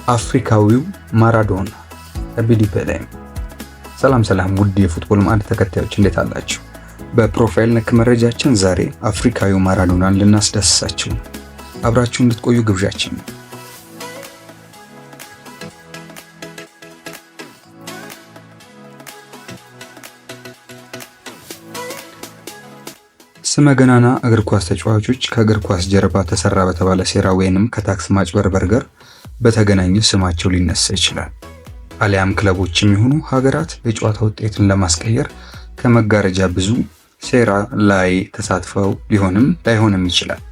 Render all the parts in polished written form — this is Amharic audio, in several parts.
አፍሪካዊው ማራዶና አቢዲ ፔሌ። ሰላም ውድ የፉትቦል ማዕድ ተከታዮች እንዴት አላችሁ? በፕሮፋይል ነክ መረጃችን ዛሬ አፍሪካዊው ማራዶናን ልናስዳስሳችሁ አብራችሁ እንድትቆዩ ግብዣችን ነው። ስመ ገናና እግር ኳስ ተጫዋቾች ከእግር ኳስ ጀርባ ተሰራ በተባለ ሴራ ወይንም ከታክስ ማጭበርበር ጋር በተገናኘ ስማቸው ሊነሳ ይችላል። አሊያም ክለቦችም ይሁኑ ሀገራት የጨዋታ ውጤትን ለማስቀየር ከመጋረጃ ብዙ ሴራ ላይ ተሳትፈው ላይሆንም ይችላል።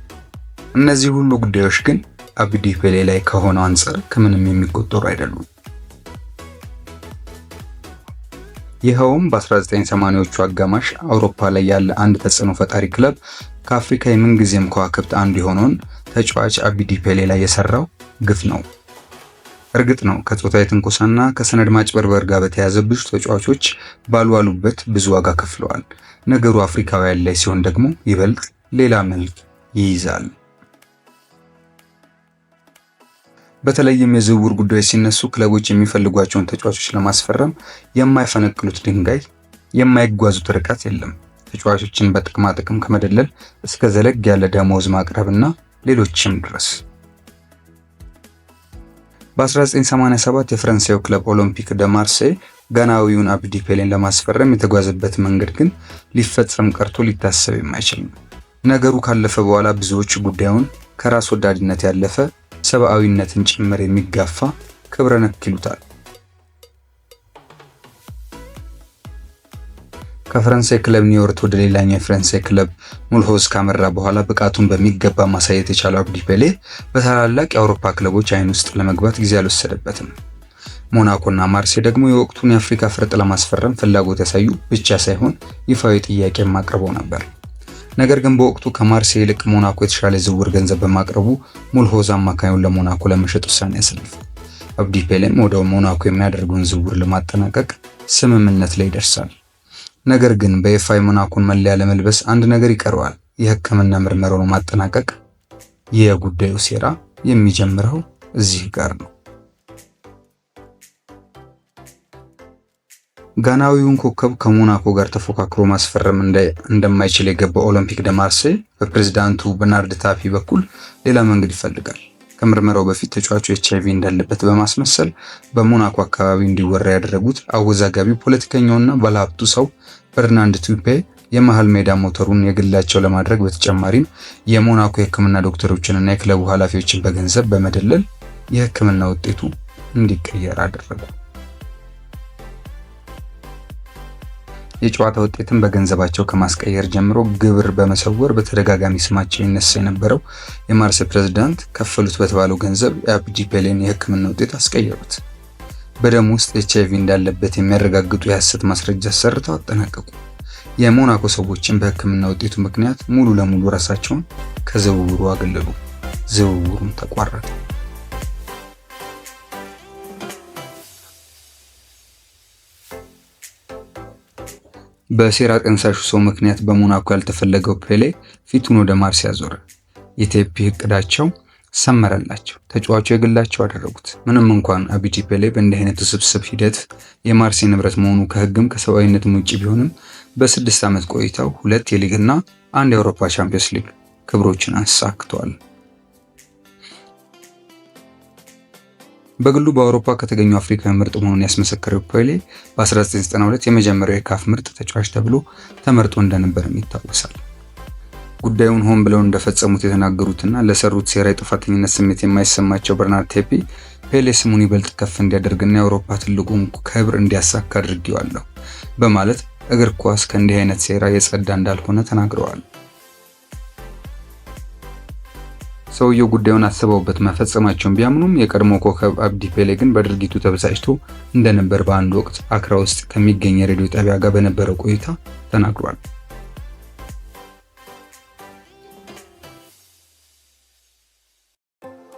እነዚህ ሁሉ ጉዳዮች ግን አቢዲ ፔሌ ላይ ከሆነው አንፃር ከምንም የሚቆጠሩ አይደሉም። ይኸውም በ1980ዎቹ አጋማሽ አውሮፓ ላይ ያለ አንድ ተጽዕኖ ፈጣሪ ክለብ ከአፍሪካ የምንጊዜም ከዋክብት አንዱ የሆነውን ተጫዋች አቢዲ ፔሌ ላይ የሰራው ግፍ ነው። እርግጥ ነው ከጾታዊ ትንኮሳና ከሰነድ ማጭበርበር ጋር በተያያዘ ብዙ ተጫዋቾች ባልዋሉበት ብዙ ዋጋ ከፍለዋል። ነገሩ አፍሪካውያን ላይ ሲሆን ደግሞ ይበልጥ ሌላ መልክ ይይዛል። በተለይም የዝውውር ጉዳዮች ሲነሱ ክለቦች የሚፈልጓቸውን ተጫዋቾች ለማስፈረም የማይፈነቅሉት ድንጋይ፣ የማይጓዙት ርቀት የለም። ተጫዋቾችን በጥቅማ ጥቅም ከመደለል እስከ ዘለግ ያለ ደሞዝ ማቅረብና ሌሎችም ድረስ። በ1987 የፈረንሳዩ ክለብ ኦሎምፒክ ደ ማርሴይ ጋናዊውን አቢዲ ፔሌን ለማስፈረም የተጓዘበት መንገድ ግን ሊፈጸም ቀርቶ ሊታሰብ የማይችል ነው። ነገሩ ካለፈ በኋላ ብዙዎች ጉዳዩን ከራስ ወዳድነት ያለፈ ሰብአዊነትን ጭምር የሚጋፋ ክብረ ነክ ይሉታል። ከፈረንሳይ ክለብ ኒውዮርክ ወደ ሌላኛው የፈረንሳይ ክለብ ሙልሆዝ ካመራ በኋላ ብቃቱን በሚገባ ማሳየት የቻለው አቢዲ ፔሌ በታላላቅ የአውሮፓ ክለቦች አይን ውስጥ ለመግባት ጊዜ አልወሰደበትም። ሞናኮና ማርሴይ ደግሞ የወቅቱን የአፍሪካ ፈርጥ ለማስፈረም ፍላጎት ያሳዩ ብቻ ሳይሆን ይፋዊ ጥያቄ ማቅረበው ነበር። ነገር ግን በወቅቱ ከማርሴይ ይልቅ ሞናኮ የተሻለ ዝውውር ገንዘብ በማቅረቡ ሙልሆዝ አማካዩን ለሞናኮ ለመሸጥ ውሳኔ ያሳልፍ። አቢዲ ፔሌም ወደ ሞናኮ የሚያደርገውን ዝውውር ለማጠናቀቅ ስምምነት ላይ ይደርሳል። ነገር ግን በይፋ የሞናኮን መለያ ለመልበስ አንድ ነገር ይቀረዋል። የሕክምና ምርመራውን ማጠናቀቅ። የጉዳዩ ሴራ የሚጀምረው እዚህ ጋር ነው። ጋናዊውን ኮከብ ከሞናኮ ጋር ተፎካክሮ ማስፈረም እንደማይችል የገባው ኦሎምፒክ ደ ማርሴይ በፕሬዝዳንቱ በርናርድ ታፒ በኩል ሌላ መንገድ ይፈልጋል። ከምርመራው በፊት ተጫዋቹ HIV እንዳለበት በማስመሰል በሞናኮ አካባቢ እንዲወራ ያደረጉት አወዛጋቢው ፖለቲከኛውና ባለሀብቱ ሰው በርናርድ ታፒ የመሃል ሜዳ ሞተሩን የግላቸው ለማድረግ በተጨማሪም የሞናኮ የሕክምና ዶክተሮችንና የክለቡ ኃላፊዎችን በገንዘብ በመደለል የሕክምና ውጤቱ እንዲቀየር አደረጉ። የጨዋታ ውጤትን በገንዘባቸው ከማስቀየር ጀምሮ ግብር በመሰወር በተደጋጋሚ ስማቸው ይነሳ የነበረው የማርሴይ ፕሬዝዳንት ከፈሉት በተባለው ገንዘብ የአቢዲ ፔሌን የሕክምና ውጤት አስቀየሩት። በደም ውስጥ HIV እንዳለበት የሚያረጋግጡ የሐሰት ማስረጃ ሰርተው አጠናቀቁ። የሞናኮ ሰዎችን በሕክምና ውጤቱ ምክንያት ሙሉ ለሙሉ ራሳቸውን ከዝውውሩ አገለሉ። ዝውውሩም ተቋረጠ። በሴራ ጠንሳሹ ሰው ምክንያት በሞናኮ ያልተፈለገው ፔሌ ፊቱን ወደ ማርሴይ አዞረ። የቴፒ እቅዳቸው ሰመረላቸው። ተጫዋቹ የግላቸው አደረጉት። ምንም እንኳን አቢዲ ፔሌ በእንዲህ አይነት ውስብስብ ሂደት የማርሴይ ንብረት መሆኑ ከህግም ከሰብአዊነትም ውጪ ቢሆንም በ6 ዓመት ቆይታው 2 የሊግና 1 የአውሮፓ ቻምፒየንስ ሊግ ክብሮችን አሳክቷል። በግሉ በአውሮፓ ከተገኙ አፍሪካዊ ምርጥ መሆኑን ያስመሰከረው ፔሌ በ1992 የመጀመሪያው የካፍ ምርጥ ተጫዋች ተብሎ ተመርጦ እንደነበርም ይታወሳል። ጉዳዩን ሆን ብለው እንደፈጸሙት የተናገሩትና ለሰሩት ሴራ የጥፋተኝነት ስሜት የማይሰማቸው በርናርድ ታፒ ፔሌ ስሙን ይበልጥ ከፍ እንዲያደርግና የአውሮፓ ትልቁን ክብር እንዲያሳካ አድርጌዋለሁ በማለት እግር ኳስ ከእንዲህ አይነት ሴራ የጸዳ እንዳልሆነ ተናግረዋል። ሰውየው ጉዳዩን አስበውበት መፈጸማቸውን ቢያምኑም የቀድሞ ኮከብ አቢዲ ፔሌ ግን በድርጊቱ ተበሳጭቶ እንደነበር በአንድ ወቅት አክራ ውስጥ ከሚገኝ የሬዲዮ ጣቢያ ጋር በነበረው ቆይታ ተናግሯል።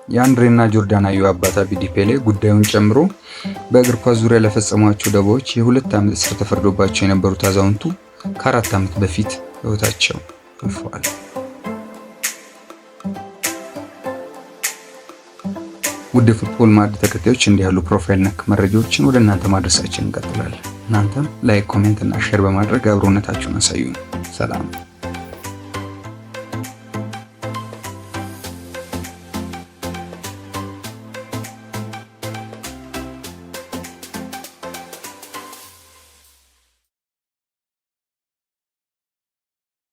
የአንድሬና ጆርዳናዊው አባት አቢዲ ፔሌ ጉዳዩን ጨምሮ በእግር ኳስ ዙሪያ ለፈጸሟቸው ደባዎች የ2 ዓመት እስር ተፈርዶባቸው የነበሩት አዛውንቱ ከ4 ዓመት በፊት ሕይወታቸው አልፈዋል። ውድ ፉትቦል ማዕድ ተከታዮች እንዲህ ያሉ ፕሮፋይል ነክ መረጃዎችን ወደ እናንተ ማድረሳችን እንቀጥላለን። እናንተም ላይክ፣ ኮሜንት እና ሼር በማድረግ አብሮነታችሁን አሳዩን። ሰላም